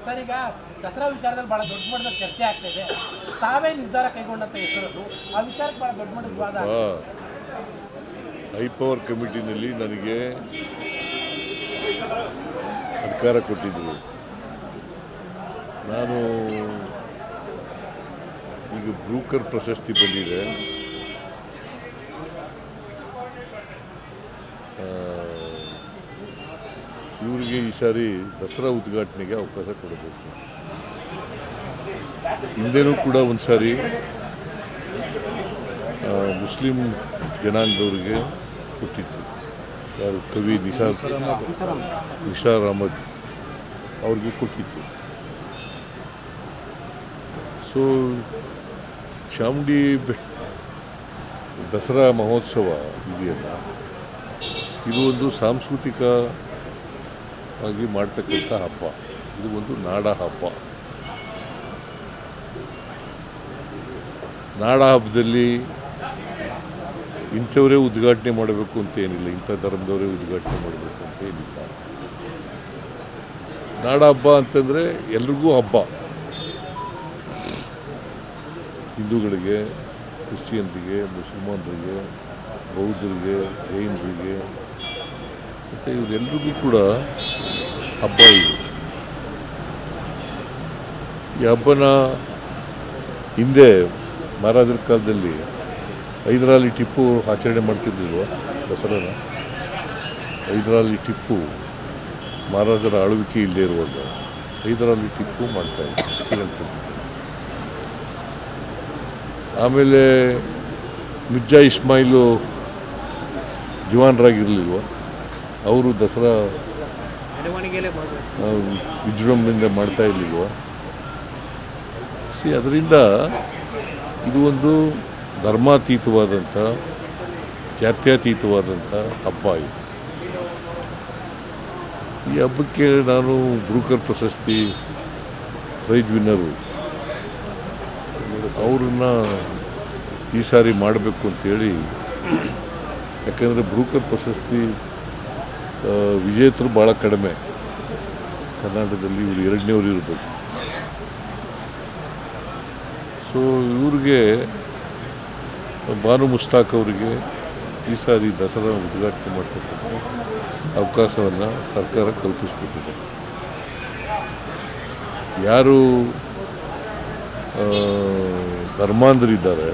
Sir, ಈಗ ದಸರಾ ವಿಚಾರದಲ್ಲಿ ಬಹಳ ದೊಡ್ಡ ಮಟ್ಟದ ಚರ್ಚೆ ಆಗ್ತಾ ಇದೆ. ತಾವೇ ನಿರ್ಧಾರ ಕೈಗೊಂಡಂತ ಹೆಸರದು ಆ ವಿಚಾರಕ್ಕೆ ಬಹಳ ದೊಡ್ಡ ಮಟ್ಟದ ವಿವಾದ. ಹೈಪವರ್ ಕಮಿಟಿನಲ್ಲಿ ನನಗೆ ಅಧಿಕಾರ ಕೊಟ್ಟಿದ್ದರು. ನಾನು ಈಗ ಬ್ರೂಕರ್ ಪ್ರಶಸ್ತಿ ಬಂದಿದೆ. ಇವರಿಗೆ ಈ ಸಾರಿ ದಸರಾ ಉದ್ಘಾಟನೆಗೆ ಅವಕಾಶ ಕೊಡಬೇಕು. ಹಿಂದೆನೂ ಕೂಡ ಒಂದು ಸಾರಿ ಮುಸ್ಲಿಂ ಜನಾಂಗದವರಿಗೆ ಕೊಟ್ಟಿತ್ತು. ಯಾರು ಕವಿ ನಿಸಾರ್ ಅಹಮದ್ ಅವ್ರಿಗೆ ಕೊಟ್ಟಿತ್ತು. ಸೊ ಚಾಮುಂಡಿ ದಸರಾ ಮಹೋತ್ಸವ ಇದೆಯಲ್ಲ, ಇದು ಒಂದು ಸಾಂಸ್ಕೃತಿಕ ಆಗಿ ಮಾಡ್ತಕ್ಕಂಥ ಹಬ್ಬ. ಇದು ಒಂದು ನಾಡ ಹಬ್ಬ. ನಾಡ ಹಬ್ಬದಲ್ಲಿ ಇಂಥವರೇ ಉದ್ಘಾಟನೆ ಮಾಡಬೇಕು ಅಂತ ಏನಿಲ್ಲ, ಇಂಥ ಧರ್ಮದವರೇ ಉದ್ಘಾಟನೆ ಮಾಡಬೇಕು ಅಂತ ಏನಿಲ್ಲ. ನಾಡ ಹಬ್ಬ ಅಂತಂದರೆ ಎಲ್ರಿಗೂ ಹಬ್ಬ. ಹಿಂದೂಗಳಿಗೆ, ಕ್ರಿಶ್ಚಿಯನ್ರಿಗೆ, ಮುಸಲ್ಮಾನರಿಗೆ, ಬೌದ್ಧರಿಗೆ, ಜೈನರಿಗೆ ಮತ್ತು ಇವರೆಲ್ಲರಿಗೂ ಕೂಡ ಹಬ್ಬ ಇದು. ಈ ಹಬ್ಬನ ಹಿಂದೆ ಮಹಾರಾಜರ ಕಾಲದಲ್ಲಿ ಹೈದರಾಲಿ ಟಿಪ್ಪು ಆಚರಣೆ ಮಾಡ್ತಿದ್ದಿಲ್ವ ದಸರಾನ? ಹೈದರಾಲಿ ಟಿಪ್ಪು ಮಹಾರಾಜರ ಆಳ್ವಿಕೆ ಇಲ್ಲದೆ ಇರುವಾಗ ಹೈದರಾಲಿ ಟಿಪ್ಪು ಮಾಡ್ತಾಯಿದ್ರು. ಆಮೇಲೆ ಮಿರ್ಜಾ ಇಸ್ಮಾಯಿಲು ಜವಾನರಾಗಿರಲಿಲ್ವ, ಅವರು ದಸರಾ ವಿಜೃಂಭಣೆಯಿಂದ ಮಾಡ್ತಾ ಇರಲಿಲ್ವ? ಅದರಿಂದ ಇದು ಒಂದು ಧರ್ಮಾತೀತವಾದಂಥ, ಜಾತ್ಯತೀತವಾದಂಥ ಹಬ್ಬ ಇದು. ಈ ಹಬ್ಬಕ್ಕೆ ನಾನು ಬ್ರೂಕರ್ ಪ್ರಶಸ್ತಿ ಪ್ರೈಜ್ ವಿನ್ನರು ಅವ್ರನ್ನ ಈ ಸಾರಿ ಮಾಡಬೇಕು ಅಂತೇಳಿ. ಯಾಕೆಂದರೆ ಬ್ರೂಕರ್ ಪ್ರಶಸ್ತಿ ವಿಜೇತರು ಭಾಳ ಕಡಿಮೆ ಕರ್ನಾಟಕದಲ್ಲಿ. ಇವರು ಎರಡನೇವರು ಇರಬೇಕು. ಸೊ ಇವ್ರಿಗೆ, ಬಾನು ಮುಸ್ತಾಕ್ ಅವರಿಗೆ ಈ ಸಾರಿ ದಸರಾ ಉದ್ಘಾಟನೆ ಮಾಡ್ತಕ್ಕಂಥ ಅವಕಾಶವನ್ನು ಸರ್ಕಾರ ಕಲ್ಪಿಸ್ಕೊಟ್ಟಿದೆ. ಯಾರು ಧರ್ಮಾಂಧರಿದ್ದಾರೆ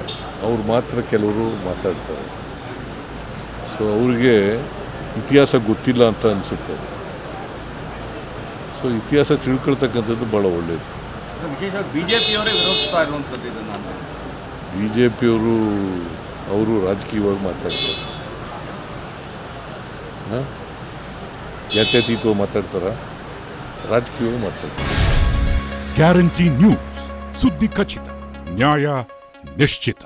ಅವ್ರು ಮಾತ್ರ ಕೆಲವರು ಮಾತಾಡ್ತಾರೆ. ಸೊ ಅವ್ರಿಗೆ ಇತಿಹಾಸ ಗೊತ್ತಿಲ್ಲ ಅಂತ ಅನಿಸುತ್ತೆ. ಸೊ ಇತಿಹಾಸ ತಿಳ್ಕೊಳ್ತಕ್ಕಂಥದ್ದು ಭಾಳ ಒಳ್ಳೆಯದು. ವಿಶೇಷವಾಗಿ ಬಿಜೆಪಿಯವರೇ ವಿರೋಧಿಸ್ತಾ ಇರುವಂಥದ್ದು ಇದನ್ನು. ಬಿಜೆಪಿಯವರು ಅವರು ರಾಜಕೀಯವಾಗಿ ಮಾತಾಡ್ತಾರೆ. ಜಾತ್ಯತೀತವಾಗಿ ಮಾತಾಡ್ತಾರ, ರಾಜಕೀಯವಾಗಿ ಮಾತಾಡ್ತಾರೆ. ಗ್ಯಾರಂಟಿ ನ್ಯೂಸ್, ಸುದ್ದಿ ಖಚಿತ, ನ್ಯಾಯ ನಿಶ್ಚಿತ.